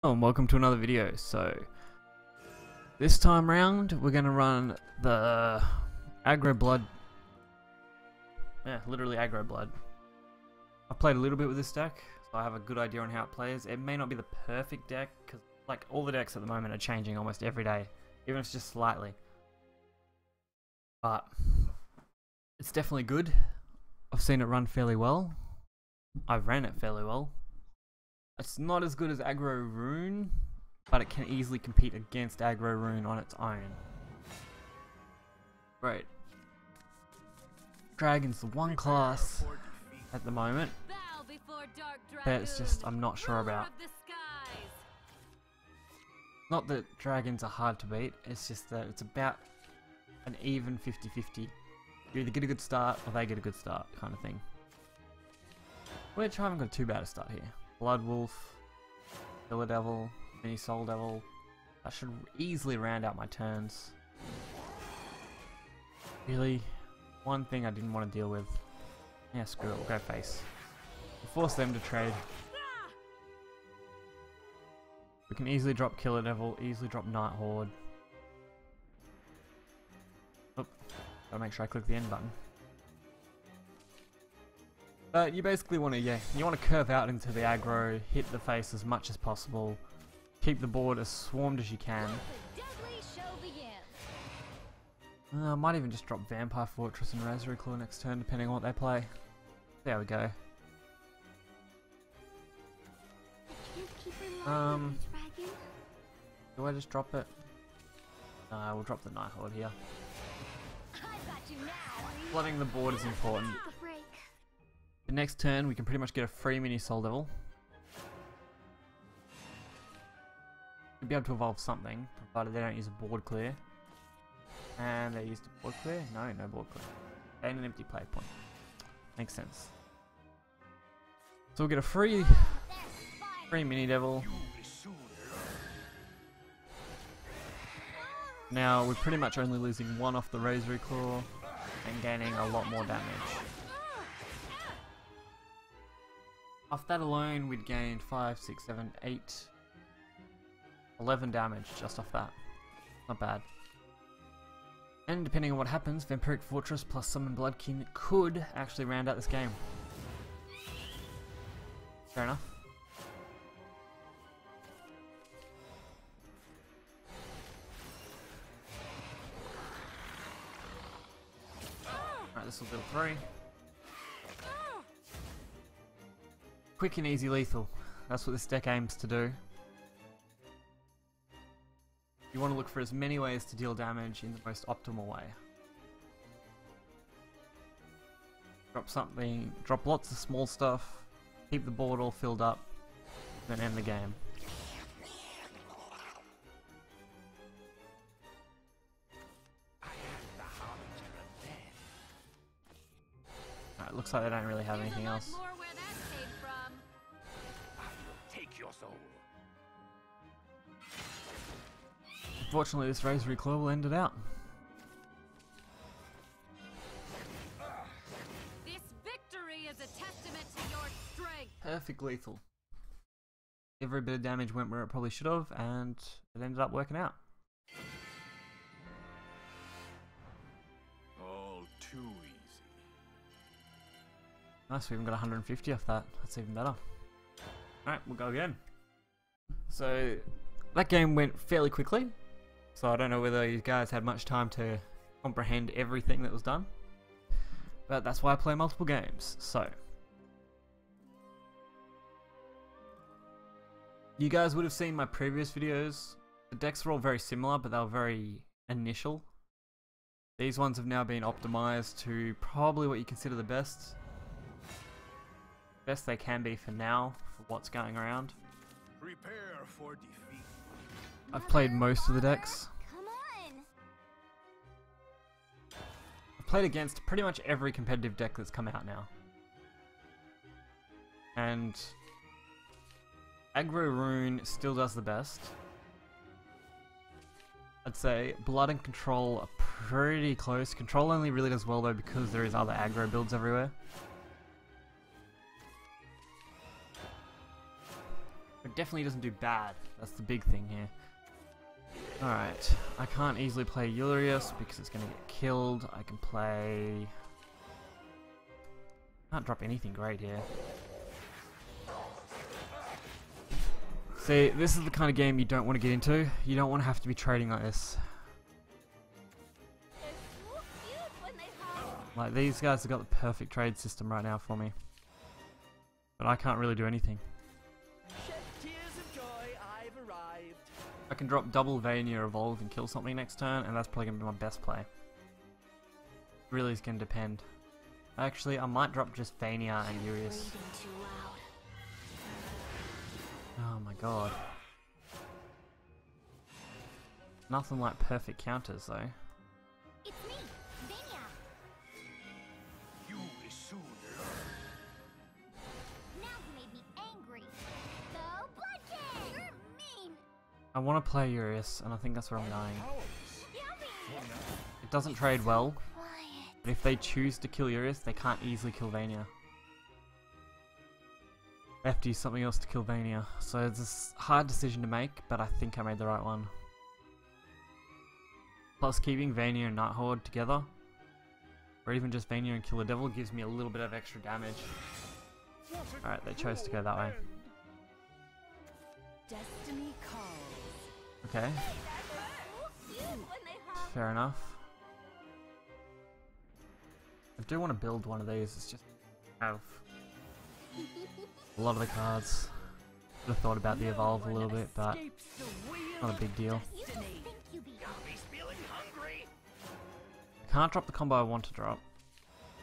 Oh, and welcome to another video. So this time round we're gonna run the Aggro Blood. Yeah, literally Aggro Blood. I've played a little bit with this deck, so I have a good idea on how it plays. It may not be the perfect deck, because like all the decks at the moment are changing almost every day, even if it's just slightly. But it's definitely good. I've seen it run fairly well. I've ran it fairly well. It's not as good as Aggro Rune, but it can easily compete against Aggro Rune on its own. Right. Dragon's the one class at the moment that it's just I'm not sure about. Not that dragons are hard to beat, it's just that it's about an even 50-50. You either get a good start or they get a good start kind of thing. Which I haven't got too bad a start here. Blood Wolf, Killer Devil, Mini Soul Devil. That should easily round out my turns. Really, one thing I didn't want to deal with. Yeah, screw it, we'll go face. We'll force them to trade. We can easily drop Killer Devil, easily drop Night Horde. Oh, gotta make sure I click the end button. But you basically want to, you want to curve out into the aggro, hit the face as much as possible, keep the board as swarmed as you can. I might even just drop Vampire Fortress and Razor Claw next turn, depending on what they play. There we go. Do I just drop it? No, we'll drop the Night Horde here. Flooding the board is important. The next turn, we can pretty much get a free Mini Soul Devil. We'll be able to evolve something, provided they don't use a board clear. And they used a board clear? No, no board clear. And an empty play point. Makes sense. So we'll get a free Mini Devil. Now we're pretty much only losing one off the Rosary Claw and gaining a lot more damage. Off that alone, we'd gained 5, 6, 7, 8, 11 damage just off that. Not bad. And depending on what happens, Vampiric Fortress plus Summon Bloodkin could actually round out this game. Fair enough. Alright, this will do 3. Quick and easy lethal. That's what this deck aims to do. You want to look for as many ways to deal damage in the most optimal way. Drop something, drop lots of small stuff, keep the board all filled up, then end the game. Alright, looks like they don't really have anything else. Unfortunately, this Rosary Claw will end it out. This victory is a testament to your strength. Perfect lethal. Every bit of damage went where it probably should have, and it ended up working out. All too easy. Nice, we even got 150 off that. That's even better. Alright, we'll go again. So, that game went fairly quickly. So I don't know whether you guys had much time to comprehend everything that was done. But that's why I play multiple games. So you guys would have seen my previous videos. The decks were all very similar, but they were very initial. These ones have now been optimized to probably what you consider the best they can be for now, for what's going around. Prepare for defeat. I've played most of the decks. I've played against pretty much every competitive deck that's come out now. And Aggro Rune still does the best. I'd say Blood and Control are pretty close. Control only really does well though because there is other aggro builds everywhere. It definitely doesn't do bad. That's the big thing here. Alright, I can't easily play Urius because it's going to get killed. I can play... Can't drop anything great here. See, this is the kind of game you don't want to get into. You don't want to have to be trading like this. Like, these guys have got the perfect trade system right now for me. But I can't really do anything. I can drop double Vania Evolve and kill something next turn, and that's probably going to be my best play. Really is going to depend. Actually, I might drop just Vania and Urius. Oh my god. Nothing like perfect counters though. It's me, Vania. You will soon learn. Now you made me angry. So Blood King, you're mean. I want to play Urius, and I think that's where I'm going. Yummy. It doesn't trade well, Quiet. but if they choose to kill Urius, they can't easily kill Vania. They have to use something else to kill Vania, so it's a hard decision to make, but I think I made the right one. Plus, keeping Vania and Nighthorde together, or even just Vania and Killer Devil, gives me a little bit of extra damage. Alright, they chose to go that way. Destiny calls. Okay, fair enough. I do want to build one of these, it's just have a lot of the cards. Could have thought about the evolve a little bit, but not a big deal. I can't drop the combo I want to drop.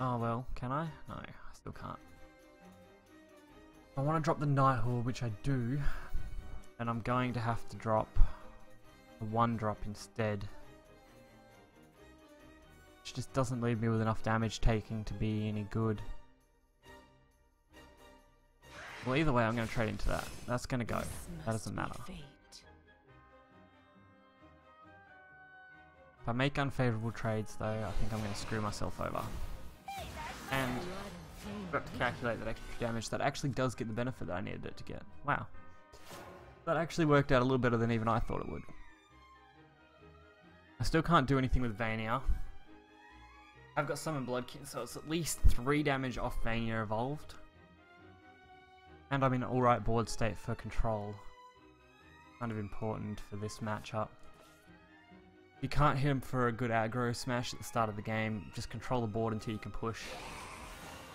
Oh well, can I? No, I still can't. I want to drop the Nighthorde, which I do, and I'm going to have to drop the 1-drop instead. Which just doesn't leave me with enough damage taking to be any good. Well, either way, I'm going to trade into that. That's going to go. That doesn't matter. If I make unfavorable trades, though, I think I'm going to screw myself over. And I've got to calculate that extra damage. That actually does get the benefit that I needed it to get. Wow. That actually worked out a little better than even I thought it would. I still can't do anything with Vania. I've got Summon Bloodkin, so it's at least 3 damage off Vania evolved. And I'm in alright board state for control. Kind of important for this matchup. You can't hit him for a good aggro smash at the start of the game. Just control the board until you can push.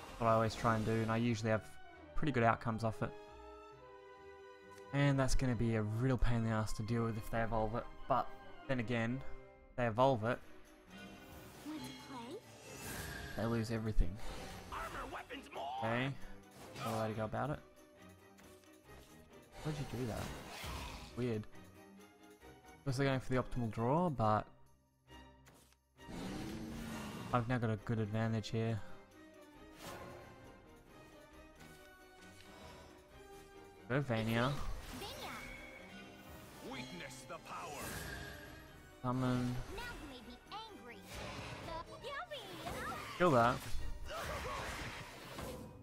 That's what I always try and do, and I usually have pretty good outcomes off it. And that's going to be a real pain in the ass to deal with if they evolve it. But then again, if they evolve it, they lose everything. Okay, no way to go about it. Why'd you do that? Weird. Was they're going for the optimal draw, but I've now got a good advantage here. Go Vania. Witness the power. Summon. Now you made me angry. Yummy. Kill that.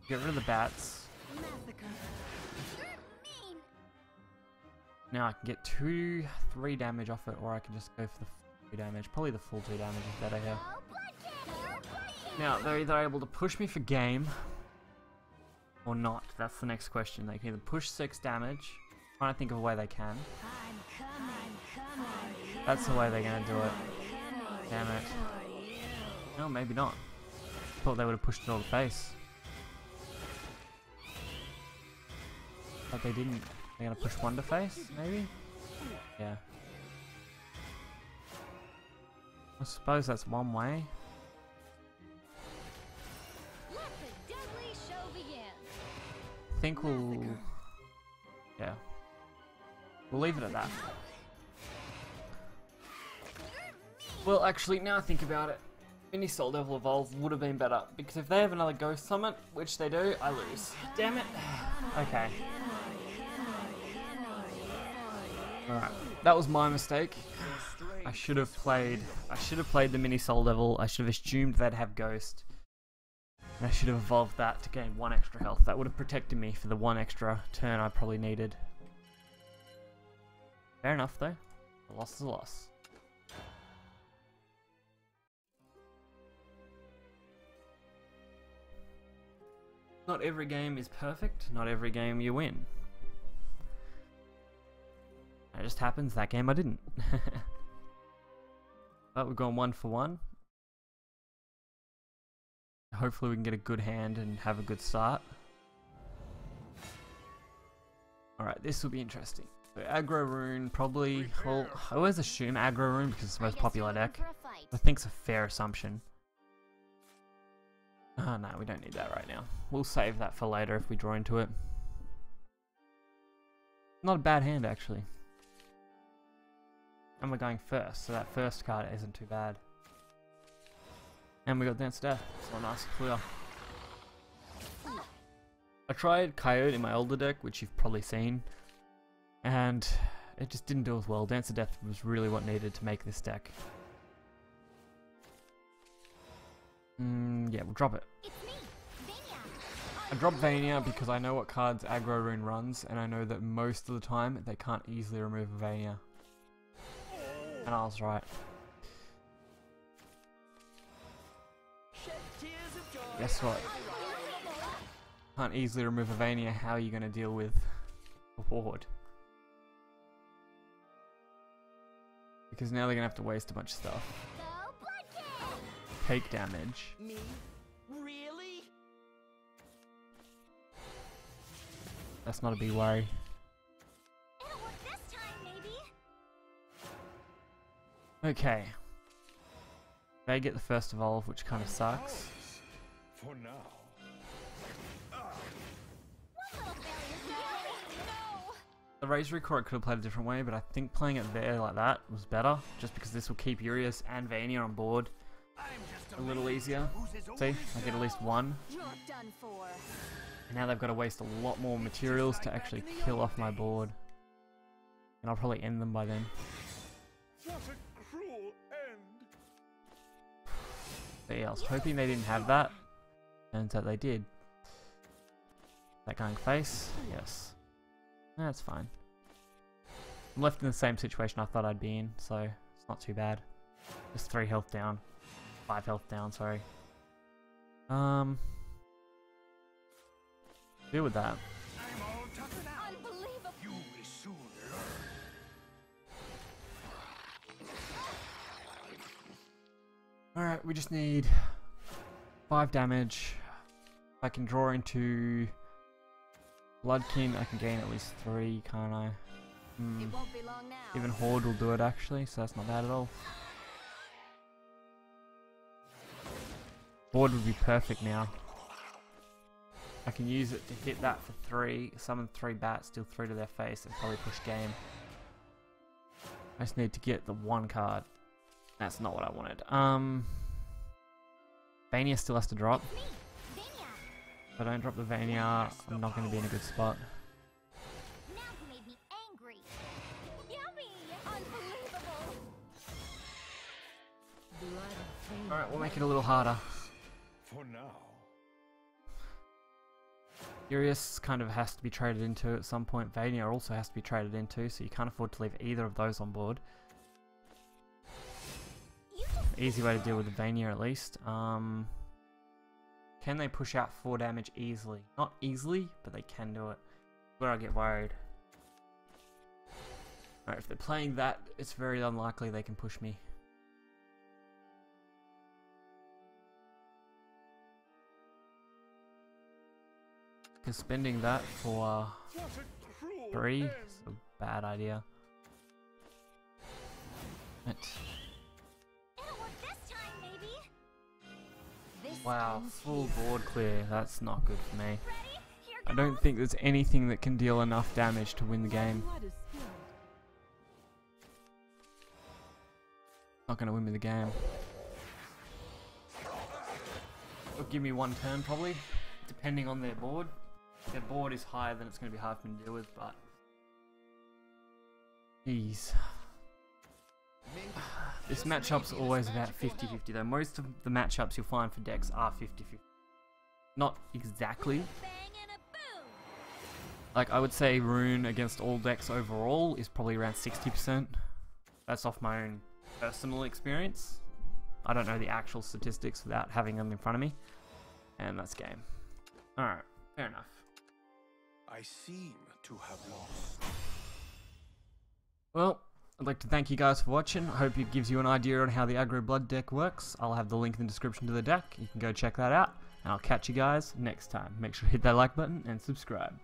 Get rid of the bats. Massacre. You're mean. Now I can get 2-3 damage off it, or I can just go for the 2 damage. Probably the full 2 damage is better here. So Blood King. Now they're either able to push me for game or not. That's the next question. They can either push 6 damage. Trying to think of a way they can. That's the way they're gonna do it. Damn it. No, maybe not. Thought they would have pushed it all the face. But they didn't. They're gonna push 1 to face, maybe? Yeah. I suppose that's one way. Let the deadly show begin. I think we'll... Yeah. We'll leave it at that. Well, actually, now I think about it, Mini Soul Devil Evolve would have been better, because if they have another Ghost Summon, which they do, I lose. Damn it. Okay. Alright, that was my mistake. I should have played the Mini Soul Devil. I should have assumed they'd have Ghost. And I should have evolved that to gain 1 extra health. That would have protected me for the 1 extra turn I probably needed. Fair enough though. A loss is a loss. Not every game is perfect. Not every game you win. It just happens that game I didn't. But we've gone 1 for 1. Hopefully we can get a good hand and have a good start. Alright, this will be interesting. So aggro rune probably, well, I always assume aggro rune because it's the most popular deck. I think it's a fair assumption. Oh no, we don't need that right now. We'll save that for later if we draw into it. Not a bad hand actually. And we're going first, so that first card isn't too bad. And we got Dance to Death, so nice clear. I tried Coyote in my older deck, which you've probably seen, and it just didn't do as well. Dance to Death was really what needed to make this deck. Yeah, we'll drop it. I dropped Vania because I know what cards aggro rune runs, and I know that most of the time they can't easily remove a Vania. And I was right. Guess what? Can't easily remove a Vania, how are you going to deal with a ward? Because now they're going to have to waste a bunch of stuff. Take damage. Me? Really? That's not a big worry. It'll work this time, maybe. Okay. They get the first evolve, which kind of sucks. For now. The Razor Court could have played a different way, but I think playing it there like that was better, just because this will keep Urius and Vania on board a little easier. See, I get at least one. You're done for. And now they've got to waste a lot more materials to actually kill off my board. And I'll probably end them by then. What a cruel end. But yeah, I was hoping they didn't have that. Turns out they did. That going face? Yes. That's fine. I'm left in the same situation I thought I'd be in, so it's not too bad. Just 3 health down. 5 health down, sorry. Deal with that. I'm all tougher now. Unbelievable. You will soon learn. Alright, we just need 5 damage. If I can draw into Bloodkin, I can gain at least 3, can't I? It won't be long now. Even Horde will do it actually, so that's not bad at all. Board would be perfect now. I can use it to hit that for 3, summon 3 bats, deal 3 to their face, and probably push game. I just need to get the 1 card. That's not what I wanted. Vania still has to drop. If I don't drop the Vania, I'm not going to be in a good spot. Now you made me angry. Yummy! Unbelievable! Alright, we'll make it a little harder. For now. Urius kind of has to be traded into at some point. Vania also has to be traded into, so you can't afford to leave either of those on board. Easy way to deal with the Vania at least. Can they push out 4 damage easily? Not easily, but they can do it. Where I get worried. Alright, if they're playing that, it's very unlikely they can push me. Because spending that for 3 is a bad idea. Right. It'll work this time, maybe. This Wow, ends full here. board clear. That's not good for me. Ready? Here I don't think there's anything that can deal enough damage to win the game. Not going to win me the game. It'll give me 1 turn probably, depending on their board. If their board is higher, then it's going to be hard for me to deal with, but... Jeez. This matchup's always about 50-50 though. Most of the matchups you'll find for decks are 50-50. Not exactly. Bang and a Like, I would say Rune against all decks overall is probably around 60%. That's off my own personal experience. I don't know the actual statistics without having them in front of me. And that's game. Alright, fair enough. I seem to have lost. Well, I'd like to thank you guys for watching. I hope it gives you an idea on how the Aggro Blood deck works. I'll have the link in the description to the deck. You can go check that out. And I'll catch you guys next time. Make sure to hit that like button and subscribe.